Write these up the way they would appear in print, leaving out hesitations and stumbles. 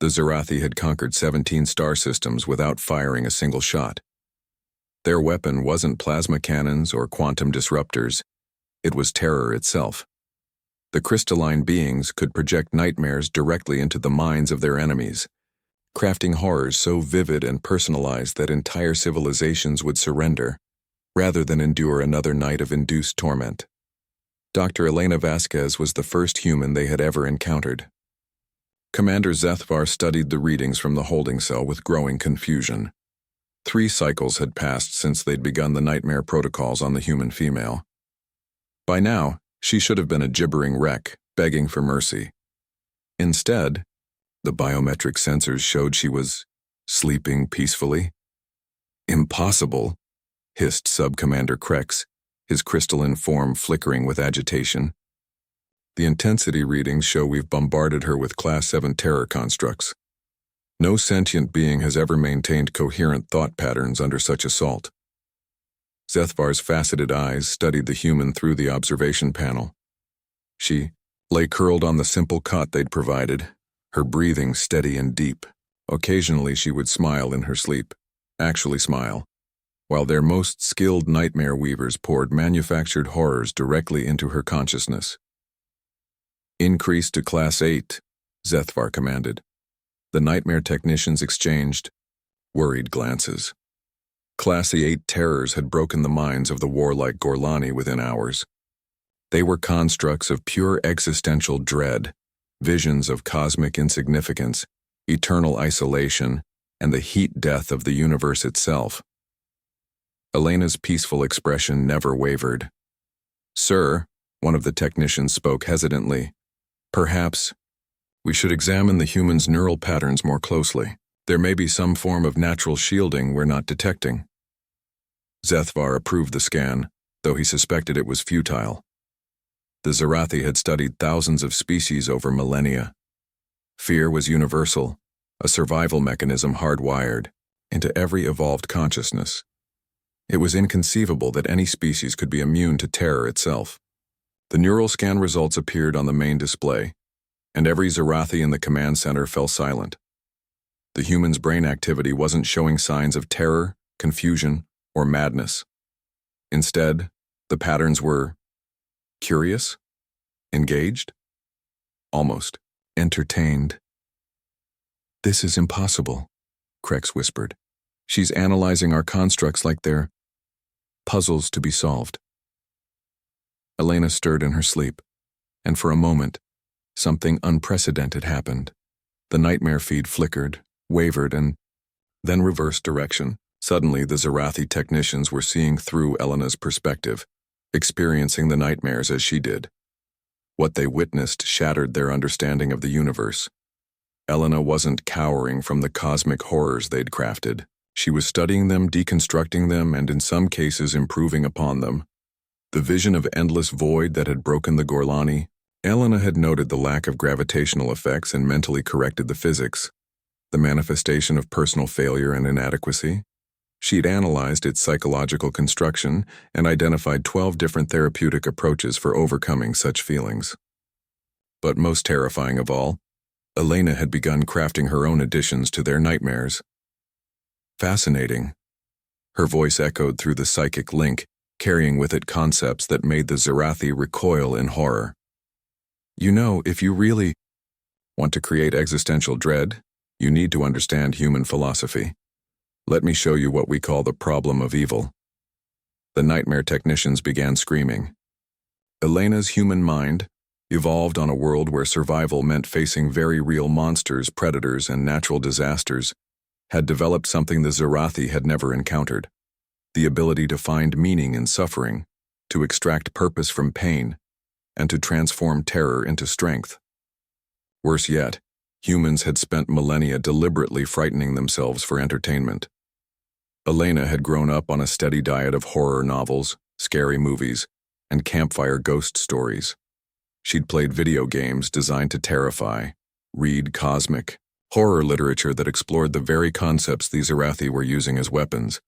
The Zarathi had conquered 17 star systems without firing a single shot. Their weapon wasn't plasma cannons or quantum disruptors, it was terror itself. The crystalline beings could project nightmares directly into the minds of their enemies, crafting horrors so vivid and personalized that entire civilizations would surrender, rather than endure another night of induced torment. Dr. Elena Vasquez was the first human they had ever encountered. Commander Zethvar studied the readings from the holding cell with growing confusion. 3 cycles had passed since they'd begun the nightmare protocols on the human female. By now, she should have been a gibbering wreck, begging for mercy. Instead, the biometric sensors showed she was sleeping peacefully. Impossible, hissed Sub-Commander Krex, his crystalline form flickering with agitation. The intensity readings show we've bombarded her with Class 7 terror constructs. No sentient being has ever maintained coherent thought patterns under such assault. Zethvar's faceted eyes studied the human through the observation panel. She lay curled on the simple cot they'd provided, her breathing steady and deep. Occasionally she would smile in her sleep, actually smile, while their most skilled nightmare weavers poured manufactured horrors directly into her consciousness. "Increase to Class 8, Zethvar commanded. The nightmare technicians exchanged worried glances. Classy 8 terrors had broken the minds of the warlike Gorlani within hours. They were constructs of pure existential dread, visions of cosmic insignificance, eternal isolation, and the heat death of the universe itself. Elena's peaceful expression never wavered. "Sir," one of the technicians spoke hesitantly, "perhaps we should examine the human's neural patterns more closely. There may be some form of natural shielding we're not detecting." Zethvar approved the scan, though he suspected it was futile. The Zarathi had studied thousands of species over millennia. Fear was universal, a survival mechanism hardwired into every evolved consciousness. It was inconceivable that any species could be immune to terror itself. The neural scan results appeared on the main display, and every Zarathi in the command center fell silent. The human's brain activity wasn't showing signs of terror, confusion, or madness. Instead, the patterns were curious, engaged, almost entertained. "This is impossible," Krex whispered. "She's analyzing our constructs like they're puzzles to be solved." Elena stirred in her sleep, and for a moment, something unprecedented happened. The nightmare feed flickered, wavered, and then reversed direction. Suddenly, the Zarathi technicians were seeing through Elena's perspective, experiencing the nightmares as she did. What they witnessed shattered their understanding of the universe. Elena wasn't cowering from the cosmic horrors they'd crafted. She was studying them, deconstructing them, and in some cases improving upon them. The vision of endless void that had broken the Gorlani. Elena had noted the lack of gravitational effects and mentally corrected the physics, the manifestation of personal failure and inadequacy. She'd analyzed its psychological construction and identified 12 different therapeutic approaches for overcoming such feelings. But most terrifying of all, Elena had begun crafting her own additions to their nightmares. "Fascinating." Her voice echoed through the psychic link, carrying with it concepts that made the Zarathi recoil in horror. "You know, if you really want to create existential dread, you need to understand human philosophy. Let me show you what we call the problem of evil." The nightmare technicians began screaming. Elena's human mind, evolved on a world where survival meant facing very real monsters, predators, and natural disasters, had developed something the Zarathi had never encountered: the ability to find meaning in suffering, to extract purpose from pain, and to transform terror into strength. Worse yet, humans had spent millennia deliberately frightening themselves for entertainment. Elena had grown up on a steady diet of horror novels, scary movies, and campfire ghost stories. She'd played video games designed to terrify, read cosmic, horror literature that explored the very concepts these Zarathi were using as weapons,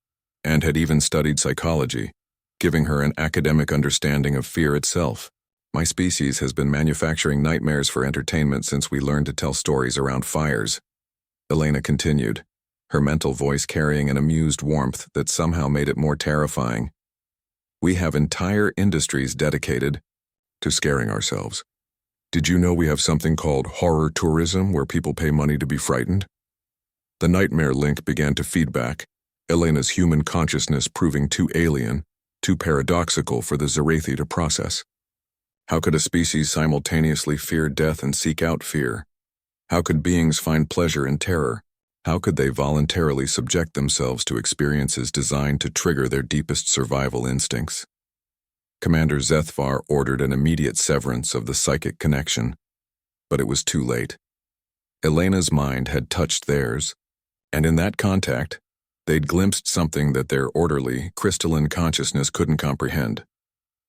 and had even studied psychology, giving her an academic understanding of fear itself. "My species has been manufacturing nightmares for entertainment since we learned to tell stories around fires," Elena continued, her mental voice carrying an amused warmth that somehow made it more terrifying. We have entire industries dedicated to scaring ourselves. Did you know we have something called horror tourism where people pay money to be frightened? The nightmare link began to feed back, Elena's human consciousness proving too alien, too paradoxical for the Zarathi to process. How could a species simultaneously fear death and seek out fear? How could beings find pleasure in terror? How could they voluntarily subject themselves to experiences designed to trigger their deepest survival instincts? Commander Zethvar ordered an immediate severance of the psychic connection, but it was too late. Elena's mind had touched theirs, and in that contact, they'd glimpsed something that their orderly, crystalline consciousness couldn't comprehend: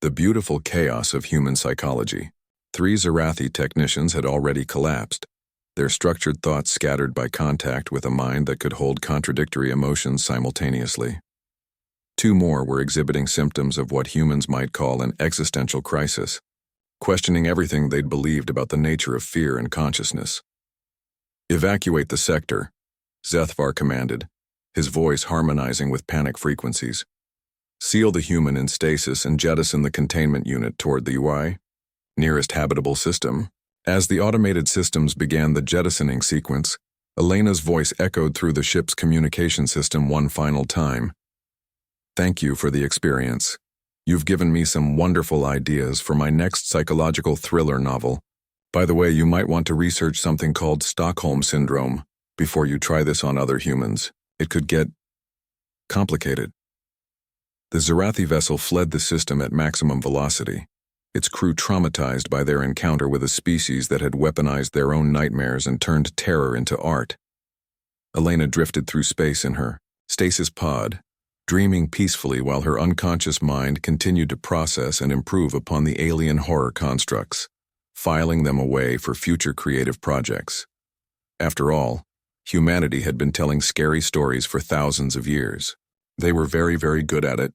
the beautiful chaos of human psychology. 3 Zarathi technicians had already collapsed, their structured thoughts scattered by contact with a mind that could hold contradictory emotions simultaneously. 2 more were exhibiting symptoms of what humans might call an existential crisis, questioning everything they'd believed about the nature of fear and consciousness. Evacuate the sector, Zethvar commanded, his voice harmonizing with panic frequencies. Seal the human in stasis and jettison the containment unit toward the UI, nearest habitable system. As the automated systems began the jettisoning sequence, Elena's voice echoed through the ship's communication system one final time. Thank you for the experience. You've given me some wonderful ideas for my next psychological thriller novel. By the way, you might want to research something called Stockholm Syndrome before you try this on other humans. It could get complicated. The Zarathi vessel fled the system at maximum velocity, its crew traumatized by their encounter with a species that had weaponized their own nightmares and turned terror into art. Elena drifted through space in her stasis pod, dreaming peacefully while her unconscious mind continued to process and improve upon the alien horror constructs, filing them away for future creative projects. After all, humanity had been telling scary stories for thousands of years. They were very, very good at it,